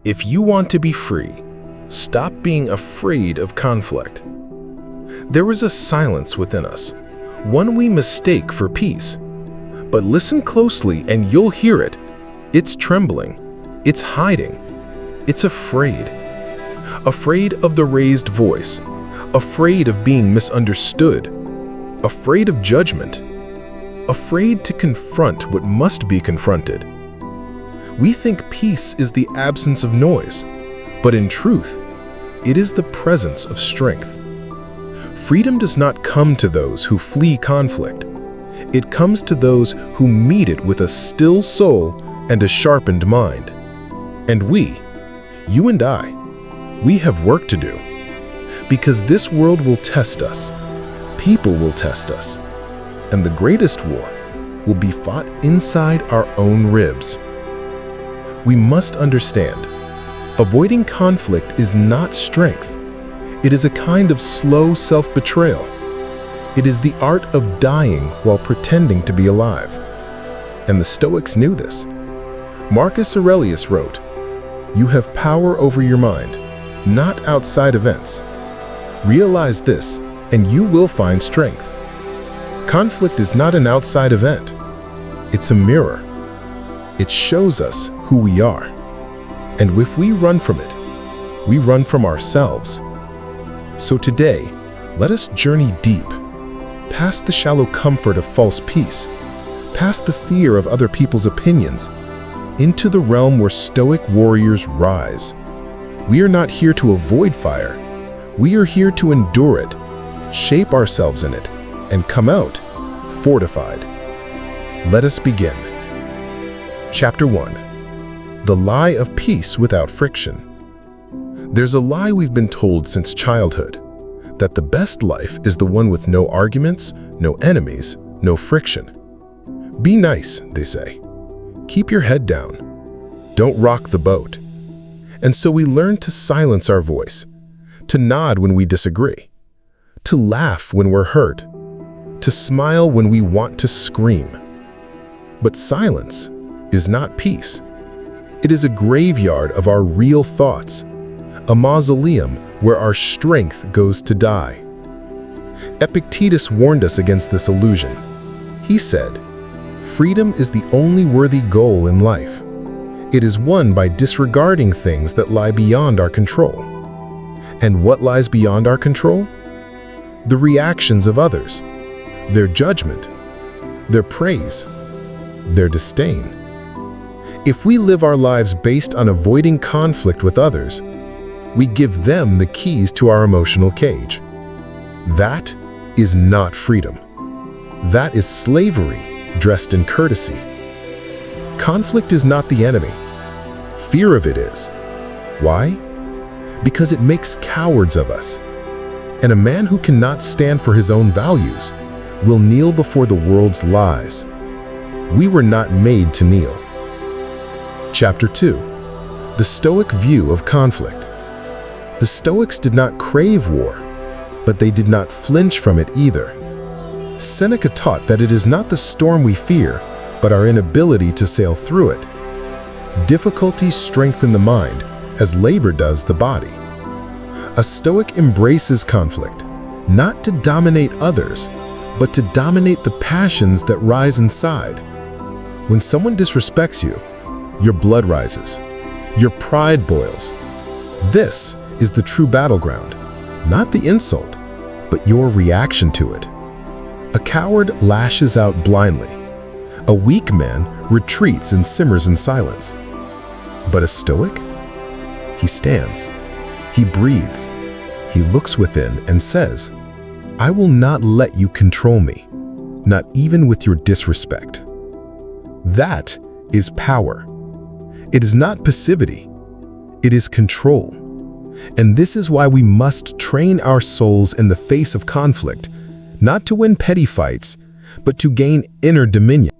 If you want to be free, stop being afraid of conflict. There is a silence within us, one we mistake for peace. But listen closely and you'll hear it. It's trembling. It's hiding. It's afraid. Afraid of the raised voice. Afraid of being misunderstood. Afraid of judgment. Afraid to confront what must be confronted. We think peace is the absence of noise, but in truth, it is the presence of strength. Freedom does not come to those who flee conflict. It comes to those who meet it with a still soul and a sharpened mind. And we, you and I, we have work to do. Because this world will test us, people will test us, and the greatest war will be fought inside our own ribs. We must understand, avoiding conflict is not strength. It is a kind of slow self-betrayal. It is the art of dying while pretending to be alive. And the Stoics knew this. Marcus Aurelius wrote, "You have power over your mind, not outside events. Realize this, and you will find strength." Conflict is not an outside event. It's a mirror. It shows us who we are. And if we run from it, we run from ourselves. So today, let us journey deep, past the shallow comfort of false peace, past the fear of other people's opinions, into the realm where Stoic warriors rise. We are not here to avoid fire. We are here to endure it, shape ourselves in it, and come out fortified. Let us begin. Chapter 1. The Lie of Peace Without Friction. There's a lie we've been told since childhood, that the best life is the one with no arguments, no enemies, no friction. Be nice, they say. Keep your head down. Don't rock the boat. And so we learn to silence our voice, to nod when we disagree, to laugh when we're hurt, to smile when we want to scream. But silence is not peace. It is a graveyard of our real thoughts, a mausoleum where our strength goes to die. Epictetus warned us against this illusion. He said, "Freedom is the only worthy goal in life. It is won by disregarding things that lie beyond our control." And what lies beyond our control? The reactions of others, their judgment, their praise, their disdain. If we live our lives based on avoiding conflict with others, we give them the keys to our emotional cage. That is not freedom. That is slavery dressed in courtesy. Conflict is not the enemy. Fear of it is. Why? Because it makes cowards of us. And a man who cannot stand for his own values will kneel before the world's lies. We were not made to kneel. Chapter 2. The Stoic View of Conflict. The Stoics did not crave war, but they did not flinch from it either. Seneca taught that it is not the storm we fear, but our inability to sail through it. Difficulties strengthen the mind, as labor does the body. A Stoic embraces conflict, not to dominate others, but to dominate the passions that rise inside. When someone disrespects you, your blood rises, your pride boils. This is the true battleground, not the insult, but your reaction to it. A coward lashes out blindly. A weak man retreats and simmers in silence. But a Stoic? He stands, he breathes, he looks within and says, "I will not let you control me, not even with your disrespect." That is power. It is not passivity, it is control. And this is why we must train our souls in the face of conflict, not to win petty fights, but to gain inner dominion.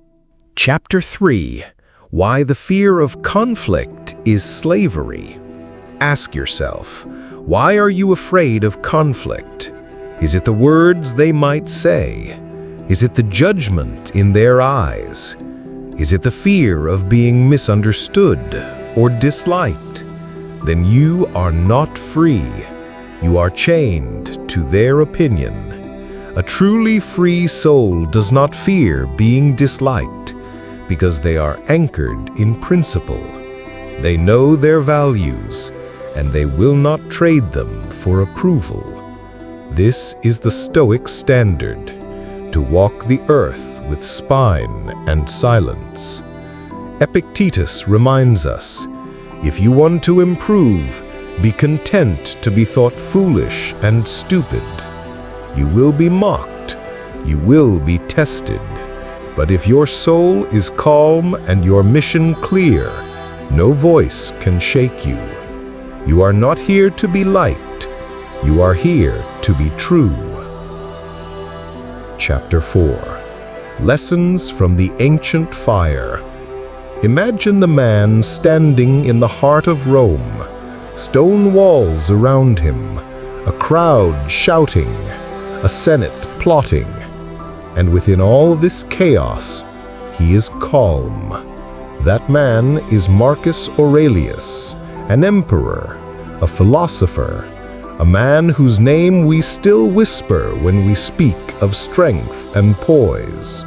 Chapter 3. Why the fear of conflict is slavery. Ask yourself, why are you afraid of conflict? Is it the words they might say? Is it the judgment in their eyes? Is it the fear of being misunderstood or disliked? then you are not free. You are chained to their opinion. A truly free soul does not fear being disliked because they are anchored in principle. They know their values, and they will not trade them for approval. This is the Stoic standard, to walk the earth with spine and silence. Epictetus reminds us, if you want to improve, be content to be thought foolish and stupid. You will be mocked, you will be tested. But if your soul is calm and your mission clear, no voice can shake you. You are not here to be liked, you are here to be true. Chapter 4. Lessons from the Ancient Fire. Imagine the man standing in the heart of Rome, stone walls around him, a crowd shouting, a senate plotting, and within all this chaos, he is calm. That man is Marcus Aurelius, an emperor, a philosopher, a man whose name we still whisper when we speak of strength and poise.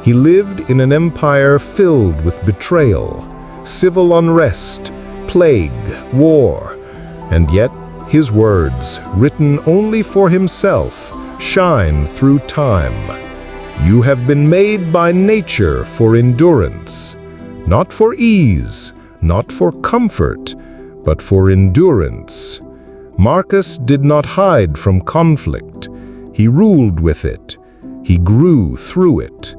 He lived in an empire filled with betrayal, civil unrest, plague, war, and yet his words, written only for himself, shine through time. You have been made by nature for endurance, not for ease, not for comfort, but for endurance. Marcus did not hide from conflict. He ruled with it. He grew through it.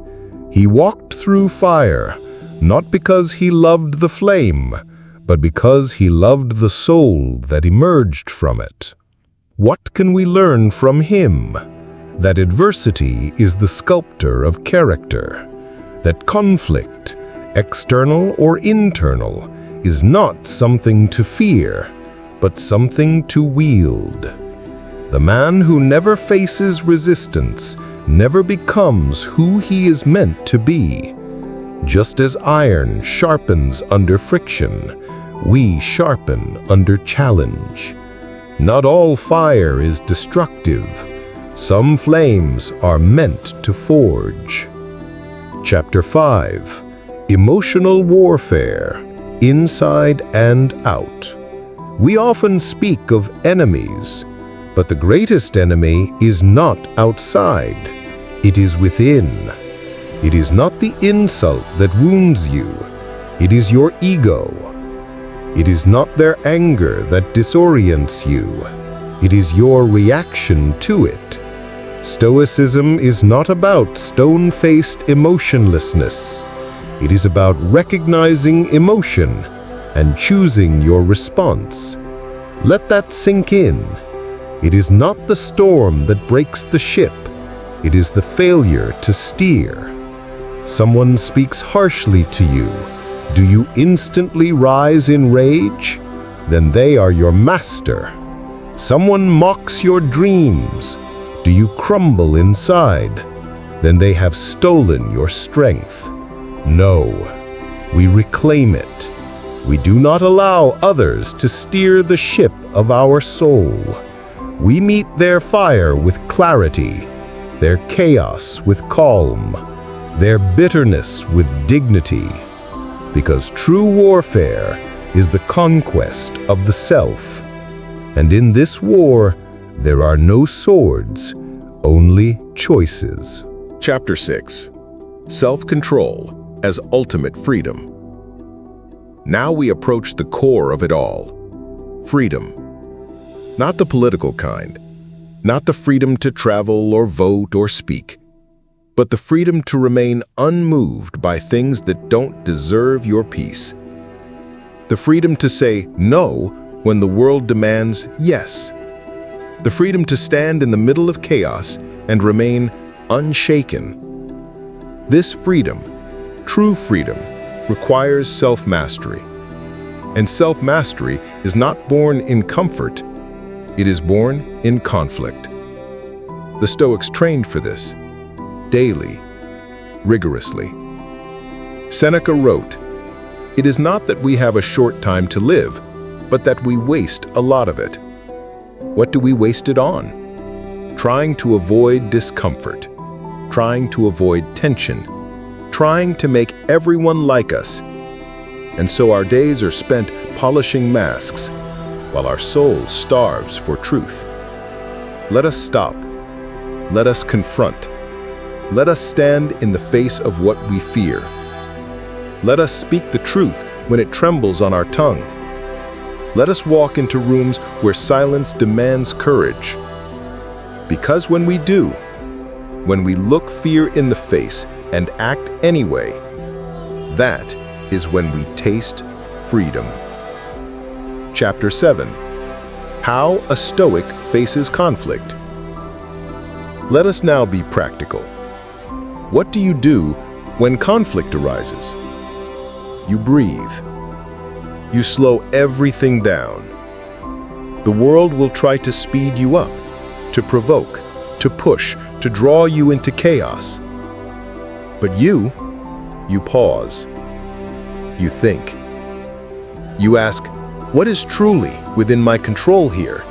He walked through fire, not because he loved the flame, but because he loved the soul that emerged from it. What can we learn from him? That adversity is the sculptor of character. That conflict, external or internal, is not something to fear, but something to wield. The man who never faces resistance never becomes who he is meant to be. Just as iron sharpens under friction, we sharpen under challenge. Not all fire is destructive. Some flames are meant to forge. Chapter 5. Emotional Warfare, Inside and Out. We often speak of enemies, but the greatest enemy is not outside. It is within. It is not the insult that wounds you. It is your ego. It is not their anger that disorients you. It is your reaction to it. Stoicism is not about stone-faced emotionlessness. It is about recognizing emotion and choosing your response. Let that sink in. It is not the storm that breaks the ship. It is the failure to steer. Someone speaks harshly to you. Do you instantly rise in rage? Then they are your master. Someone mocks your dreams. Do you crumble inside? Then they have stolen your strength. No, we reclaim it. We do not allow others to steer the ship of our soul. We meet their fire with clarity, their chaos with calm, their bitterness with dignity. Because true warfare is the conquest of the self. And in this war, there are no swords, only choices. Chapter 6. Self-control as ultimate freedom. Now we approach the core of it all. Freedom. Not the political kind, not the freedom to travel or vote or speak, but the freedom to remain unmoved by things that don't deserve your peace. The freedom to say no when the world demands yes. The freedom to stand in the middle of chaos and remain unshaken. This freedom, true freedom, requires self-mastery. And self-mastery is not born in comfort, it is born in conflict. The Stoics trained for this, daily, rigorously. Seneca wrote, "It is not that we have a short time to live, but that we waste a lot of it. What do we waste it on? Trying to avoid discomfort, trying to avoid tension, trying to make everyone like us. And so our days are spent polishing masks, while our soul starves for truth. Let us stop. Let us confront. Let us stand in the face of what we fear. Let us speak the truth when it trembles on our tongue. Let us walk into rooms where silence demands courage. Because when we do, when we look fear in the face and act anyway, that is when we taste freedom. Chapter 7. How a Stoic Faces Conflict. Let us now be practical. What do you do when conflict arises? You breathe. You slow everything down. The world will try to speed you up, to provoke, to push, to draw you into chaos. But you pause. You think. You ask, what is truly within my control here?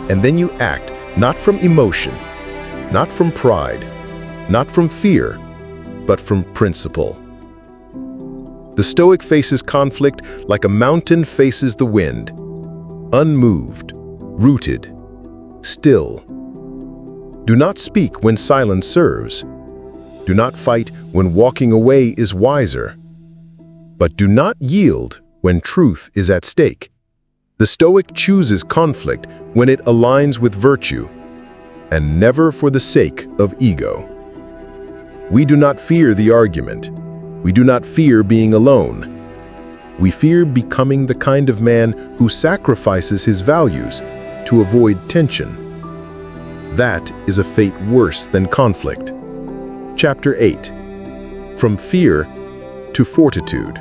And then you act, not from emotion, not from pride, not from fear, but from principle. The Stoic faces conflict like a mountain faces the wind, unmoved, rooted, still. Do not speak when silence serves. Do not fight when walking away is wiser. But do not yield when truth is at stake. The Stoic chooses conflict when it aligns with virtue, and never for the sake of ego. We do not fear the argument. We do not fear being alone. We fear becoming the kind of man who sacrifices his values to avoid tension. That is a fate worse than conflict. Chapter 8. From Fear to Fortitude.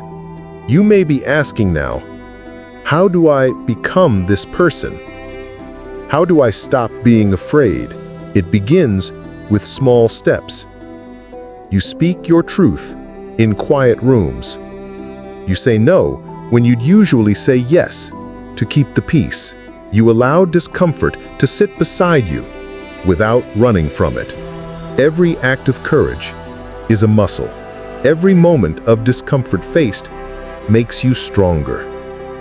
You may be asking now, how do I become this person? How do I stop being afraid? It begins with small steps. You speak your truth in quiet rooms. You say no when you'd usually say yes to keep the peace. You allow discomfort to sit beside you without running from it. Every act of courage is a muscle. Every moment of discomfort faced makes you stronger.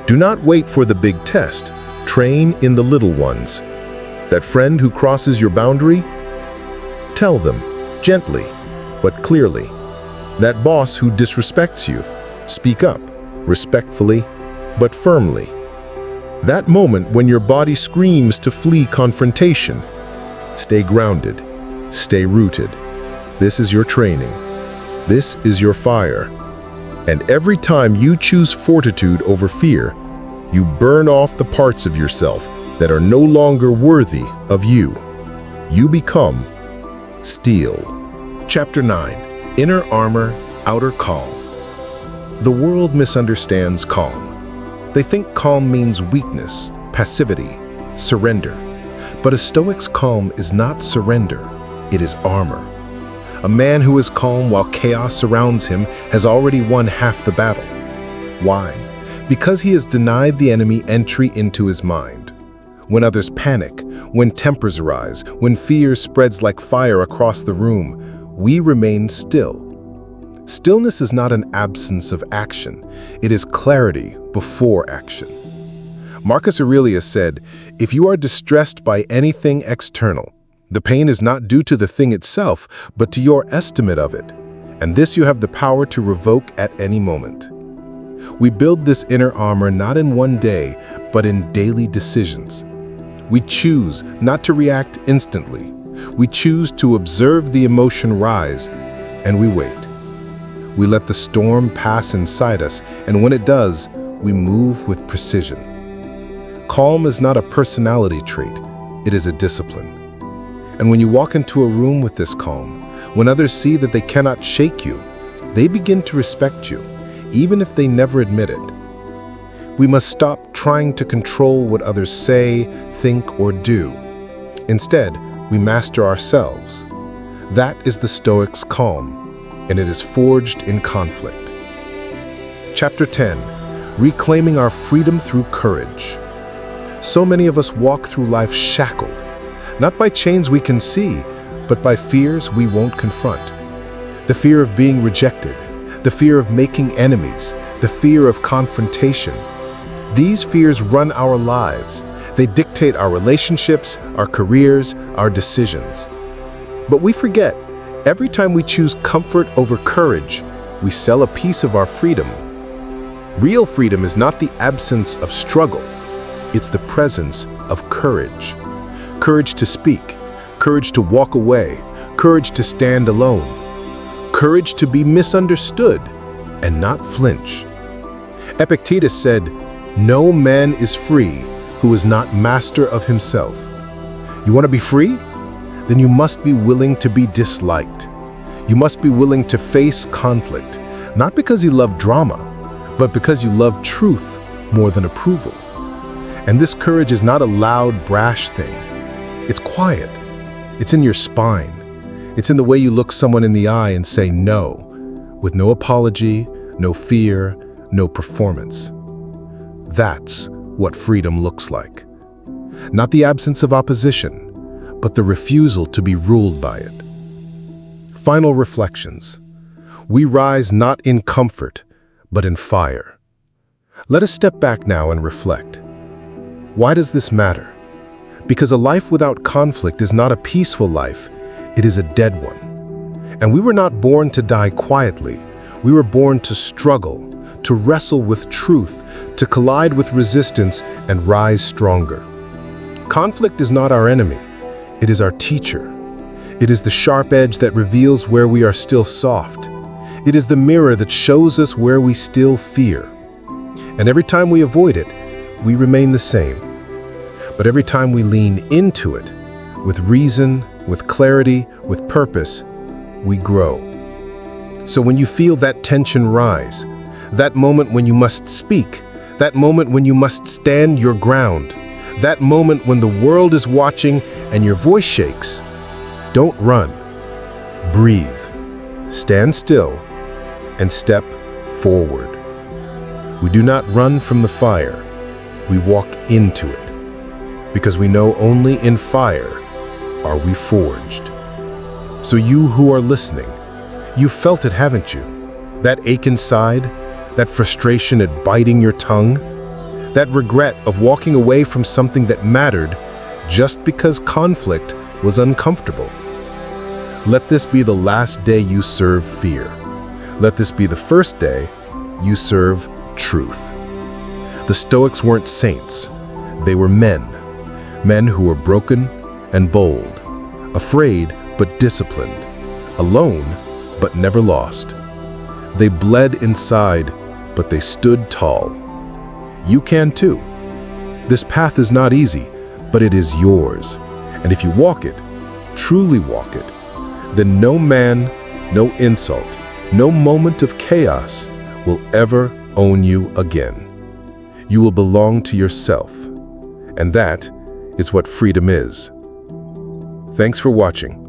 Do not wait for the big test. Train in the little ones. That friend who crosses your boundary, tell them gently but clearly. That boss who disrespects you, speak up respectfully but firmly. That moment when your body screams to flee confrontation, stay grounded, stay rooted. This is your training. This is your fire. And every time you choose fortitude over fear, you burn off the parts of yourself that are no longer worthy of you. You become steel. Chapter 9. Inner Armor, Outer Calm. The world misunderstands calm. They think calm means weakness, passivity, surrender. But a Stoic's calm is not surrender, it is armor. A man who is calm while chaos surrounds him has already won half the battle. Why? Because he has denied the enemy entry into his mind. When others panic, when tempers rise, when fear spreads like fire across the room, we remain still. Stillness is not an absence of action, it is clarity before action. Marcus Aurelius said, "If you are distressed by anything external, the pain is not due to the thing itself, but to your estimate of it, and this you have the power to revoke at any moment." We build this inner armor not in one day, but in daily decisions. We choose not to react instantly. We choose to observe the emotion rise, and we wait. We let the storm pass inside us, and when it does, we move with precision. Calm is not a personality trait, it is a discipline. And when you walk into a room with this calm, when others see that they cannot shake you, they begin to respect you, even if they never admit it. We must stop trying to control what others say, think, or do. Instead, we master ourselves. That is the Stoic's calm, and it is forged in conflict. Chapter 10. reclaiming our freedom through courage. So many of us walk through life shackled, not by chains we can see, but by fears we won't confront. The fear of being rejected, the fear of making enemies, the fear of confrontation. These fears run our lives. They dictate our relationships, our careers, our decisions. But we forget, every time we choose comfort over courage, we sell a piece of our freedom. Real freedom is not the absence of struggle. It's the presence of courage. Courage to speak, courage to walk away, courage to stand alone, courage to be misunderstood and not flinch. Epictetus said, "No man is free who is not master of himself." You want to be free? Then you must be willing to be disliked. You must be willing to face conflict, not because you love drama, but because you love truth more than approval. And this courage is not a loud, brash thing. It's quiet. It's in your spine. It's in the way you look someone in the eye and say no, with no apology, no fear, no performance. That's what freedom looks like. Not the absence of opposition, but the refusal to be ruled by it. Final reflections. We rise not in comfort, but in fire. Let us step back now and reflect. Why does this matter? Because a life without conflict is not a peaceful life, it is a dead one. And we were not born to die quietly. We were born to struggle, to wrestle with truth, to collide with resistance and rise stronger. Conflict is not our enemy, it is our teacher. It is the sharp edge that reveals where we are still soft. It is the mirror that shows us where we still fear. And every time we avoid it, we remain the same. But every time we lean into it, with reason, with clarity, with purpose, we grow. So when you feel that tension rise, that moment when you must speak, that moment when you must stand your ground, that moment when the world is watching and your voice shakes, don't run. Breathe, stand still, and step forward. We do not run from the fire, we walk into it. Because we know only in fire are we forged. So you who are listening, you've felt it, haven't you? That ache inside, that frustration at biting your tongue, that regret of walking away from something that mattered just because conflict was uncomfortable. Let this be the last day you serve fear. Let this be the first day you serve truth. The Stoics weren't saints. They were men. Men who were broken and bold, afraid but disciplined, alone but never lost. They bled inside, but they stood tall. You can too. This path is not easy, but it is yours. And if you walk it, truly walk it, then no man, no insult, no moment of chaos will ever own you again. You will belong to yourself, and that is what freedom is. Thanks for watching.